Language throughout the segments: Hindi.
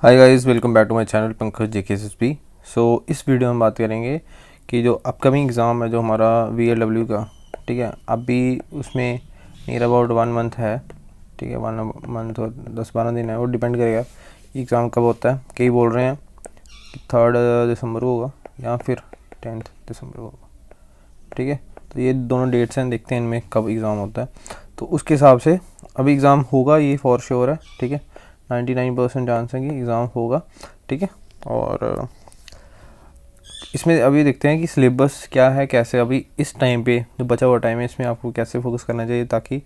Hi guys, welcome back to my channel Pankaj JKSSB। इस वीडियो में बात करेंगे कि जो अपकमिंग एग्ज़ाम है जो हमारा VLW का, ठीक है, अभी उसमें नियर अबाउट 1 मंथ है, ठीक है, 1 मंथ और 10-12 दिन है। वो डिपेंड करेगा एग्ज़ाम कब होता है। कई बोल रहे हैं कि 3 दिसंबर को होगा या फिर 10 दिसंबर को होगा, ठीक है। तो ये दोनों डेट्स हैं, देखते हैं इनमें कब एग्ज़ाम होता है। तो उसके हिसाब से अभी एग्ज़ाम होगा, ये फॉर श्योर है, ठीक है। 99% चांस है कि एग्ज़ाम होगा, ठीक है। और इसमें अभी देखते हैं कि सिलेबस क्या है, कैसे अभी इस टाइम पे जो बचा हुआ टाइम है इसमें आपको कैसे फोकस करना चाहिए ताकि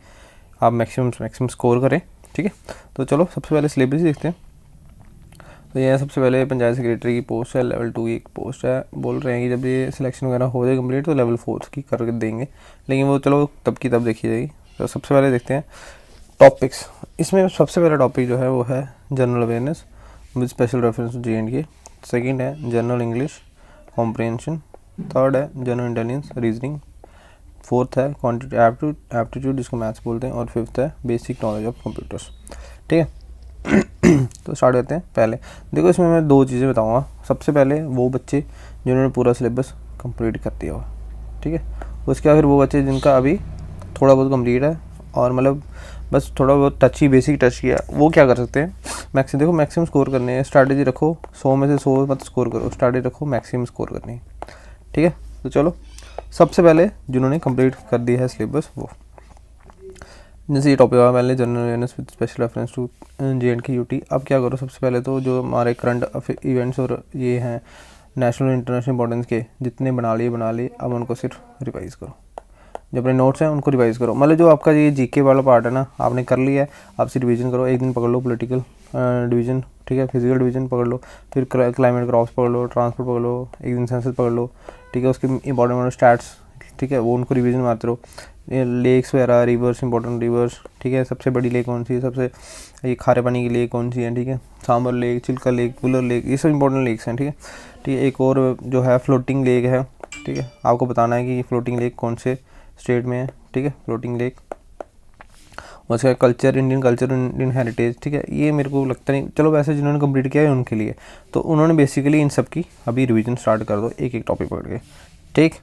आप मैक्सिमम स्कोर करें, ठीक है। तो चलो सबसे पहले सिलेबस देखते हैं। तो ये सबसे पहले पंचायत सेक्रेटरी की पोस्ट है, लेवल 2 की एक पोस्ट है। बोल रहे हैं कि जब ये सिलेक्शन वगैरह हो जाए कंप्लीट तो लेवल 4 की कर देंगे, लेकिन वो चलो तब की तब देखी जाएगी। तो सबसे पहले देखते हैं टॉपिक्स। इसमें सबसे पहला टॉपिक जो है वो है general awareness with special reference to JNK। Second है जनरल इंग्लिश कॉम्प्रिहेंशन। थर्ड है जनरल इंटेलिजेंस रीजनिंग। फोर्थ है क्वांटिटी एप्टीट्यूड जिसको मैथ्स बोलते हैं। और फिफ्थ है बेसिक नॉलेज ऑफ कंप्यूटर्स, ठीक है। तो स्टार्ट करते हैं। पहले देखो, इसमें मैं 2 चीज़ें बताऊंगा। सबसे पहले वो बच्चे जिन्होंने पूरा सिलेबस कंप्लीट कर दिया हुआ, ठीक है। उसके बाद फिर वो बच्चे जिनका अभी थोड़ा बहुत कंप्लीट है और मतलब बस थोड़ा बहुत बेसिक टच किया, वो क्या कर सकते हैं। मैक्सिमम स्कोर करने हैं। स्ट्रैटेजी रखो 100 में से 100 मत स्कोर करो, स्ट्रैटेजी रखो मैक्सिमम स्कोर करनी है, ठीक है। तो चलो सबसे पहले जिन्होंने कंप्लीट कर दिया है सिलेबस वो, जैसे ये टॉपिक आया पहले general awareness with special reference to JNK UT। अब क्या करो, सबसे पहले तो जो हमारे करंट इवेंट्स और ये हैं नेशनल और इंटरनेशनल इंपॉर्टेंस के जितने बना लिए, अब उनको सिर्फ रिवाइज़ करो। जो अपने नोट्स हैं उनको रिवाइज़ करो। मतलब जो आपका ये GK वाला पार्ट है ना, आपने कर लिया है, आप सिर्फ रिवीजन करो। एक दिन पकड़ लो पॉलिटिकल डिवीजन, ठीक है, फिजिकल डिवीजन पकड़ लो, फिर क्लाइमेट क्रॉप्स पकड़ लो, ट्रांसपोर्ट पकड़ लो, एक दिन सेंसस पकड़ लो, ठीक है। उसके इंपॉर्टेंट स्टैट्स, ठीक है, वो उनको रिवीजन मारते रहो। ये लेक्स वगैरह, रिवर्स, इंपॉर्टेंट रिवर्स, ठीक है। सबसे बड़ी लेक कौन सी है, सबसे ये खारे पानी की लेक कौन सी है, ठीक है। Sambhar lake, Chilika lake, Wular lake, ये सब इंपॉर्टेंट लेक्स हैं, ठीक है। ठीक है, एक और जो है फ्लोटिंग लेक है, ठीक है। आपको बताना है कि फ्लोटिंग लेक कौन से स्टेट में है, ठीक है, फ्लोटिंग लेक। उसका culture, Indian culture, Indian heritage, ठीक है। ये मेरे को लगता नहीं, चलो वैसे जिन्होंने कंप्लीट किया है उनके लिए तो उन्होंने बेसिकली इन सब की अभी रिवीजन स्टार्ट कर दो, एक एक टॉपिक पकड़ के, ठीक,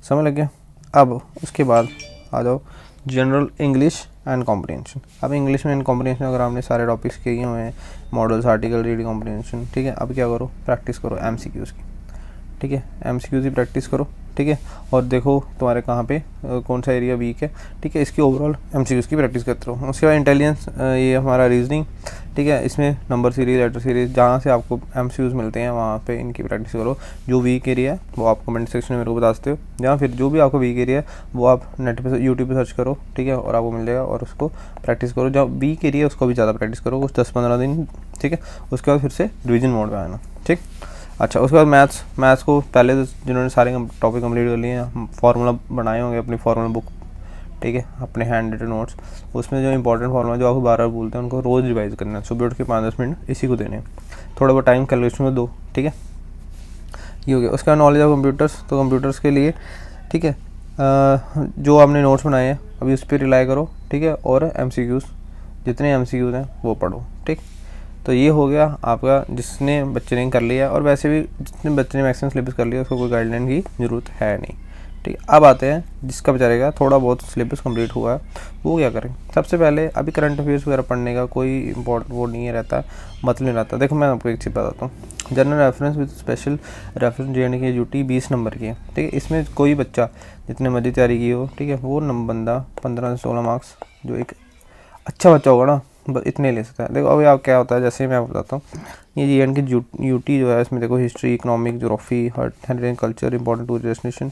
समझ लग गया। अब उसके बाद आ जाओ जनरल इंग्लिश एंड कॉम्प्रिहेंशन। अब इंग्लिश में एंड कॉम्प्रिहेंशन अगर आपने सारे टॉपिक्स किए हुए हैं, मॉडल्स, आर्टिकल, रीडिंग कॉम्प्रिहेंशन, ठीक है। अब क्या करो, प्रैक्टिस करो MCQs की, ठीक है। MCQs की प्रैक्टिस करो, ठीक है। और देखो तुम्हारे कहाँ पे कौन सा एरिया वीक है, ठीक है। इसकी ओवरऑल MCQs की प्रैक्टिस करते रहो। उसके बाद इंटेलिजेंस, ये हमारा रीजनिंग, ठीक है। इसमें नंबर सीरीज, लेटर सीरीज, जहाँ से आपको MCQs मिलते हैं वहाँ पे इनकी प्रैक्टिस करो। जो वीक एरिया है वो आप कमेंट सेक्शन में मेरे को बता सकते हो, या फिर जो भी आपको वीक एरिया है वो आप नेट पे यूट्यूब पे सर्च करो, ठीक है, और आपको मिल जाएगा और उसको प्रैक्टिस करो। जो वीक एरिया है उसको भी ज़्यादा प्रैक्टिस करो, कुछ 10-15 दिन, ठीक है। उसके बाद फिर से रिविजन मोड में आना, ठीक। अच्छा, उसके बाद मैथ्स को पहले तो जिन्होंने सारे टॉपिक कंप्लीट कर लिए हैं, फार्मूला बनाए होंगे अपनी फार्मूला बुक, ठीक है, अपने हैंड रिटन नोट्स, उसमें जो इंपॉर्टेंट फार्मूला जो आपको बार बार बोलते हैं उनको रोज़ रिवाइज करना है। सुबह उठ के 5-10 मिनट इसी को देने हैं, थोड़ा बहुत टाइम कैलकुलेशन में दो, ठीक है। ये हो गया। उसके बाद नॉलेज ऑफ कंप्यूटर्स, तो कंप्यूटर्स के लिए, ठीक है, जो आपने नोट्स बनाए हैं अभी उस पर रिलाई करो, ठीक है। और MCQs, जितने MCQs हैं वो पढ़ो, ठीक। तो ये हो गया आपका, जिसने बच्चे ने कर लिया। और वैसे भी जितने बच्चे ने मैक्सिमम सिलेबस कर लिया उसको कोई गाइडलाइन की ज़रूरत है नहीं, ठीक है। अब आते हैं जिसका बेचारे का थोड़ा बहुत सिलेबस कंप्लीट हुआ है वो क्या करें। सबसे पहले अभी करंट अफेयर्स वगैरह पढ़ने का कोई इंपॉर्टेंट वो नहीं रहता, मतलब नहीं रहता। देखो मैं आपको एक चीज़ बताता हूँ, general reference with special reference JNK UT 20 number की है, ठीक है। इसमें कोई बच्चा जितने मर्जी तैयारी की हो, ठीक है, वो बंदा 15 से 16 मार्क्स जो एक अच्छा बच्चा होगा ना बस इतने ले सकता है। देखो अभी आप क्या होता है, जैसे मैं आपको बताता हूँ, ये JNK UT जो है इसमें देखो history, economic, geography, heritage, culture, important tourist destination,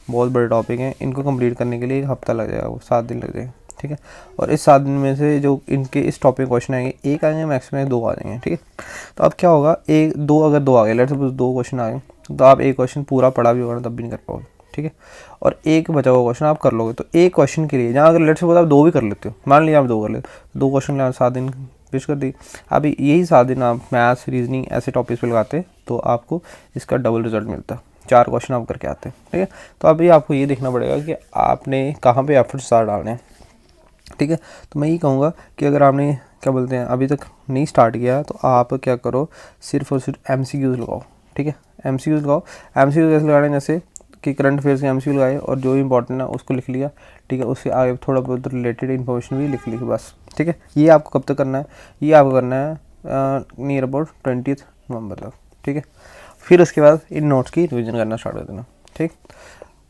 बहुत बड़े टॉपिक हैं। इनको कंप्लीट करने के लिए 1 हफ्ता लग जाएगा, वो 7 दिन लग जाएगा, ठीक है। और इस 7 दिन में से जो इनके इस टॉपिक क्वेश्चन आएंगे, एक आएंगे मैक्सिमम 2 आ जाएंगे, ठीक है। तो अब क्या होगा, एक दो अगर 2 आ गए, लेट्स सपोज 2 क्वेश्चन आ गए, तो आप एक क्वेश्चन पूरा पढ़ा भी होगा ना तब भी नहीं कर पाओगे, ठीक है। और एक बचा हुआ क्वेश्चन आप कर लोगे, तो एक क्वेश्चन के लिए जहाँ अगर लेट्स सपोज आप 2 भी कर लेते हो, मान लिया आप 2 कर लेते हो, 2 क्वेश्चन 7 दिन पेश कर दी। अभी यही 7 दिन आप मैथ्स, रीजनिंग ऐसे टॉपिक्स पे लगाते तो आपको इसका डबल रिजल्ट मिलता, 4 क्वेश्चन आप करके आते हैं, ठीक है। तो अभी आपको ये देखना पड़ेगा कि आपने कहाँ पे एफर्ट्स ज़्यादा डालने हैं। ठीक है। तो मैं ये कहूँगा कि अगर आपने क्या बोलते हैं अभी तक नहीं स्टार्ट किया तो आप क्या करो, सिर्फ और सिर्फ MCQs लगाओ। ठीक है, MCQs लगाओ। MCQs कैसे लगाने, जैसे कि करंट अफेयर्स के MCQ लगाए और जो इंपॉर्टेंट है उसको लिख लिया। ठीक है, उससे आगे थोड़ा बहुत रिलेटेड इन्फॉर्मेशन भी लिख ली बस। ठीक है, ये आपको कब तक करना है, ये आपको करना है नियर अबाउट 20 नवंबर तक। ठीक है, फिर उसके बाद इन नोट्स की रिवीजन करना स्टार्ट कर देना। ठीक,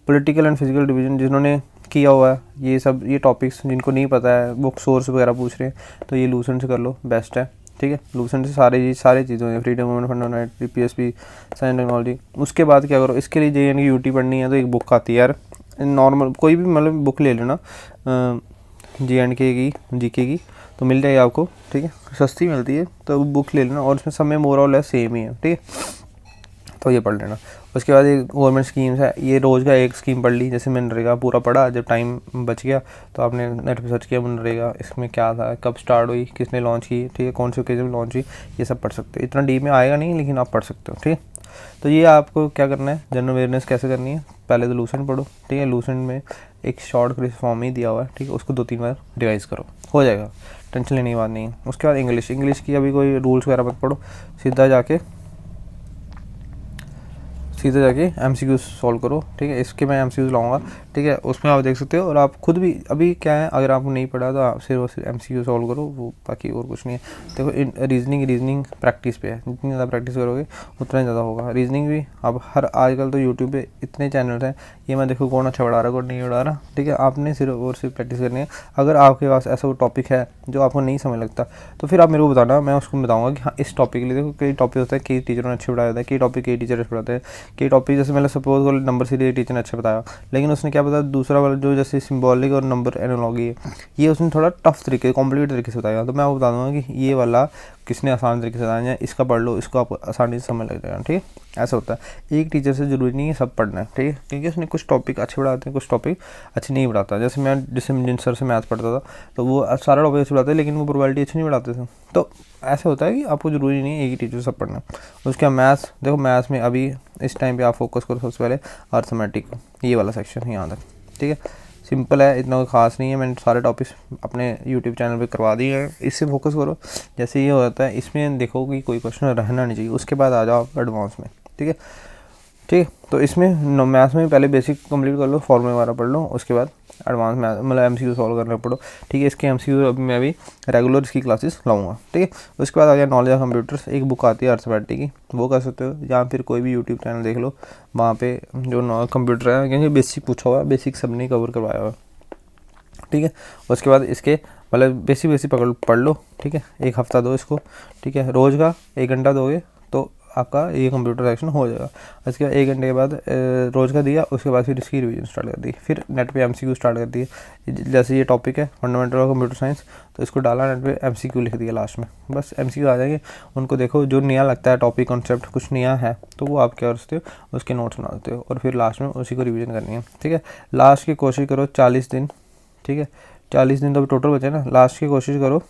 पॉलिटिकल एंड फिजिकल डिवीजन जिन्होंने किया हुआ है, ये सब ये टॉपिक्स जिनको नहीं पता है, बुक सोर्स वगैरह पूछ रहे हैं, तो ये लूसेंट से कर लो, बेस्ट है। ठीक है, लूसेंट से सारी चीज़ें हैं, freedom women fundamental, PSP, science technology. उसके बाद क्या करो, इसके लिए JN की यूटी पढ़नी है तो एक बुक आती है यार, नॉर्मल कोई भी मतलब बुक ले लेना, JNK की GK की तो मिल जाएगी आपको। ठीक है, सस्ती मिलती है तो बुक ले लेना, और इसमें सब में मोर और लेस सेम ही है। ठीक है, तो ये पढ़ लेना। उसके बाद ये गवर्नमेंट स्कीम्स है, ये रोज़ का एक स्कीम पढ़ ली, जैसे मनरेगा पूरा पढ़ा, जब टाइम बच गया तो आपने नेट पे सर्च किया मनरेगा, इसमें क्या था, कब स्टार्ट हुई, किसने लॉन्च की, ठीक है, कौन से ओकेजन में लॉन्च हुई, ये सब पढ़ सकते हो। इतना डीप में आएगा नहीं, लेकिन आप पढ़ सकते हो। ठीक है, तो ये आपको क्या करना है, जनरल अवेयरनेस कैसे करनी है, पहले तो लूसेंट पढ़ो। ठीक है, लूसेंट में एक शॉर्ट फॉर्म ही दिया हुआ है। ठीक है, उसको 2-3 बार रिवाइज़ करो, हो जाएगा, टेंशन लेने की बात नहीं है। उसके बाद इंग्लिश की अभी कोई रूल्स वगैरह मत पढ़ो, सीधा जाके MCQs सॉल्व करो। ठीक है, इसके मैं MCQs लाऊंगा। ठीक है, उसमें आप देख सकते हो, और आप खुद भी अभी क्या है, अगर आपको नहीं पढ़ा तो आप सिर्फ MCQ सॉल्व करो, वो बाकी और कुछ नहीं है। देखो रीजनिंग प्रैक्टिस पे है, जितनी ज़्यादा प्रैक्टिस करोगे उतना ज़्यादा होगा। रीजनिंग भी अब आजकल तो यूट्यूब पे इतने चैनल्स हैं, ये मैं देखो कौन अच्छा पढ़ा रहा कौन नहीं पढ़ा रहा। ठीक है, आपने सिर्फ और सिर्फ प्रैक्टिस करनी है। अगर आपके पास ऐसा वो टॉपिक है जो आपको नहीं समझ लगता, तो फिर आप मेरे को बताना, मैं उसको बताऊँगा कि हाँ इस टॉपिक के लिए देखो कई टॉपिक होता है, कई टीचरों ने अच्छे पढ़ाया होता है, कई टॉपिक कई टीचर अच्छे पढ़ाते हैं, कई टॉपिक जैसे मैंने सपोज कर नंबर सीरीज टीचर ने अच्छा बताया, लेकिन उसने क्या बताया दूसरा वाला जो जैसे सिंबॉलिक और नंबर एनालॉजी है, ये उसने थोड़ा टफ तरीके कॉम्प्लिकेट तरीके से बताया। तो मैं आपको बता दूंगा कि ये वाला किसने आसान तरीके से बताया है, इसका पढ़ लो, इसको आपको आसानी से समझ लग जाएगा। ठीक है, ऐसा होता है, एक टीचर से जरूरी नहीं है सब पढ़ना है। ठीक है, क्योंकि उसने कुछ टॉपिक अच्छे पढ़ाते हैं, कुछ टॉपिक अच्छे नहीं पढ़ाता। जैसे मैं जिन सर से मैथ्स पढ़ता था, तो वो सारा टॉपिक अच्छे पढ़ाते, लेकिन वो प्रोबेबिलिटी अच्छी नहीं पढ़ाते थे। तो ऐसा होता है कि आपको ज़रूरी नहीं है एक ही टीचर से सब पढ़ना। उसके बाद मैथ्स, देखो मैथ्स में अभी इस टाइम पे आप फोकस करो सबसे पहले अर्थमेटिक, ये वाला सेक्शन यहाँ तक। ठीक है, सिंपल है, इतना ख़ास नहीं है, मैंने सारे टॉपिक्स अपने यूट्यूब चैनल पे करवा दिए हैं, इससे फोकस करो। जैसे ये होता है, इसमें देखो कि कोई क्वेश्चन रहना नहीं चाहिए, उसके बाद आ जाओ एडवांस में। ठीक है, ठीक है, तो इसमें मैथ्स में पहले बेसिक कंप्लीट कर लो, फॉर्मूला वगैरह पढ़ लो, उसके बाद एडवांस मैथ मतलब MCQ सॉल्व करना पढ़ो। ठीक है, इसके MCQ अभी मैं भी रेगुलर इसकी क्लासेस लाऊंगा। ठीक है, उसके बाद आ गया नॉलेज ऑफ कंप्यूटर्स, एक बुक आती है अर्थमेटिक की, वो कर सकते हो, या फिर कोई भी यूट्यूब चैनल देख लो, वहाँ पे जो कंप्यूटर है, क्योंकि बेसिक पूछा हुआ है, बेसिक सब नहीं कवर करवाया हुआ। ठीक है, उसके बाद इसके मतलब बेसिक पढ़ लो। ठीक है, एक हफ्ता दो इसको। ठीक है, रोज़ का 1 घंटा दोगे तो आपका ये कंप्यूटर सेक्शन हो जाएगा। उसके बाद 1 घंटे के बाद रोज़ का दिया, उसके बाद फिर इसकी रिवीजन स्टार्ट कर दी, फिर नेट पे MCQ स्टार्ट कर दिए। जैसे ये टॉपिक है फंडामेंटल ऑफ कंप्यूटर साइंस, तो इसको डाला नेट पे, MCQ लिख दिया लास्ट में, बस MCQ आ जाएंगे। उनको देखो, जो नया लगता है टॉपिक कॉन्सेप्ट कुछ नया है तो वो आप क्या करते हो, उसके नोट्स बना देते हो, और फिर लास्ट में उसी को रिविज़न करनी है। ठीक है, लास्ट की कोशिश करो 40 दिन। ठीक है, 40 दिन तो अभी टोटल बचे ना, लास्ट की कोशिश करो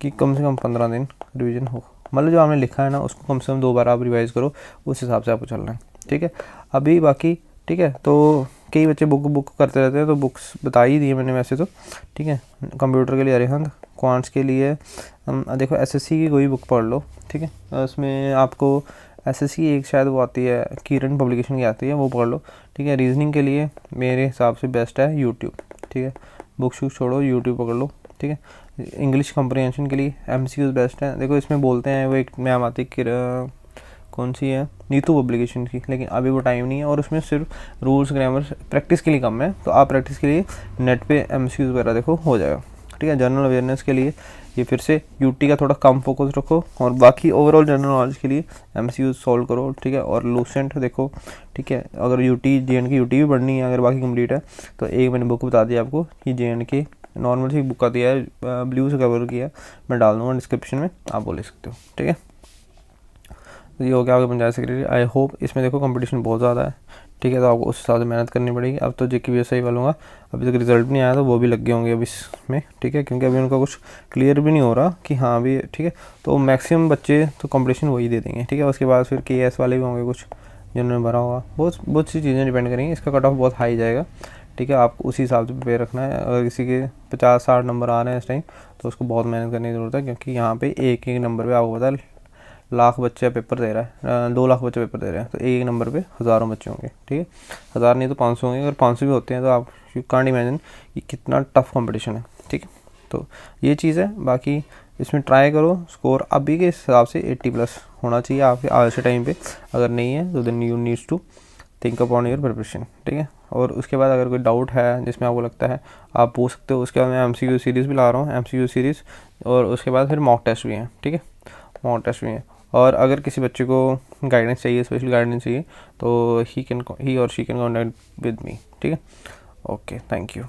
कि कम से कम 15 दिन रिवीजन हो, मतलब जो आपने लिखा है ना उसको कम से कम 2 बार आप रिवाइज़ करो, उस हिसाब से आपको चलना है। ठीक है, अभी बाकी ठीक है, तो कई बच्चे बुक करते रहते हैं, तो बुक्स बता ही दी मैंने वैसे तो। ठीक है, कंप्यूटर के लिए अरिहंत, क्वांट्स के लिए देखो SSC की कोई बुक पढ़ लो। ठीक है, उसमें आपको SSC की एक शायद वो आती है, किरण पब्लिकेशन की आती है, वो पढ़ लो। ठीक है, रीजनिंग के लिए मेरे हिसाब से बेस्ट है यूट्यूब। ठीक है, बुक्स छोड़ो, यूट्यूब पकड़ लो। ठीक है, इंग्लिश कॉम्प्रिहेंशन के लिए MCQs बेस्ट है। देखो इसमें बोलते हैं वो एक मैम आती है, कौन सी है, नीतू पब्लिकेशन की, लेकिन अभी वो टाइम नहीं है, और उसमें सिर्फ रूल्स ग्रामर प्रैक्टिस के लिए कम है, तो आप प्रैक्टिस के लिए नेट पे MCQs वगैरह देखो, हो जाएगा। ठीक है, जनरल अवेयरनेस के लिए ये फिर से यूटी का थोड़ा कम फोकस रखो, और बाकी ओवरऑल जनरल नॉलेज के लिए MCQs सॉल्व करो। ठीक है, और लूसेंट देखो। ठीक है, अगर JNK यूटी भी पढ़नी है, अगर बाकी कंप्लीट है, तो एक मैंने बुक बता दी आपको कि JNK नॉर्मल सी बुक आती है, ब्लू से कवर किया है, मैं डाल दूँगा डिस्क्रिप्शन में, आप वो ले सकते हो। ठीक है, तो ये हो गया आपका पंचायत सेक्रेटरी। आई होप इसमें देखो कंपटीशन बहुत ज़्यादा है। ठीक है, तो आपको उस हिसाब से मेहनत करनी पड़ेगी। अब तो JKPSI वालों का अभी तक रिजल्ट भी नहीं आया, तो वो भी लग गए होंगे अभी इसमें। ठीक है, क्योंकि अभी उनका कुछ क्लियर भी नहीं हो रहा कि हाँ अभी। ठीक है, तो मैक्सिमम बच्चे तो कंपटीशन वही दे देंगे। ठीक है, उसके बाद फिर KS वाले भी होंगे कुछ जिन्होंने भरा होगा, बहुत सी चीज़ें डिपेंड करेंगी, इसका कट ऑफ बहुत हाई जाएगा। ठीक है। आपको उसी हिसाब से प्रिपेयर रखना है। अगर किसी के 50-60 नंबर आ रहे हैं इस टाइम तो उसको बहुत मेहनत करने की ज़रूरत है, क्योंकि यहाँ पे एक एक नंबर पे आपको पता है लाख बच्चे पेपर दे रहा है, 2 लाख बच्चे पेपर दे रहे हैं, तो एक नंबर पे हज़ारों बच्चे होंगे, ठीक है। 1000 नहीं तो 500 होंगे। अगर 500 भी होते हैं तो आप यू कांट इमेजिन कि कितना टफ कंपटीशन है, ठीक है। तो ये चीज़ है। बाकी इसमें ट्राई करो, स्कोर अभी के हिसाब से 80+ होना चाहिए आपके आज के टाइम पे। अगर नहीं है तो then you needs to think upon your preparation, ठीक है। और उसके बाद अगर कोई डाउट है जिसमें आपको लगता है आप पूछ सकते हो। उसके बाद मैं MCQ सीरीज़ भी ला रहा हूँ, MCQ सीरीज़, और उसके बाद फिर मॉक टेस्ट भी हैं, ठीक है, मॉक टेस्ट भी हैं। और अगर किसी बच्चे को गाइडेंस चाहिए, स्पेशल गाइडेंस चाहिए, तो ही और she can contact with me, ठीक है। Okay, thank you.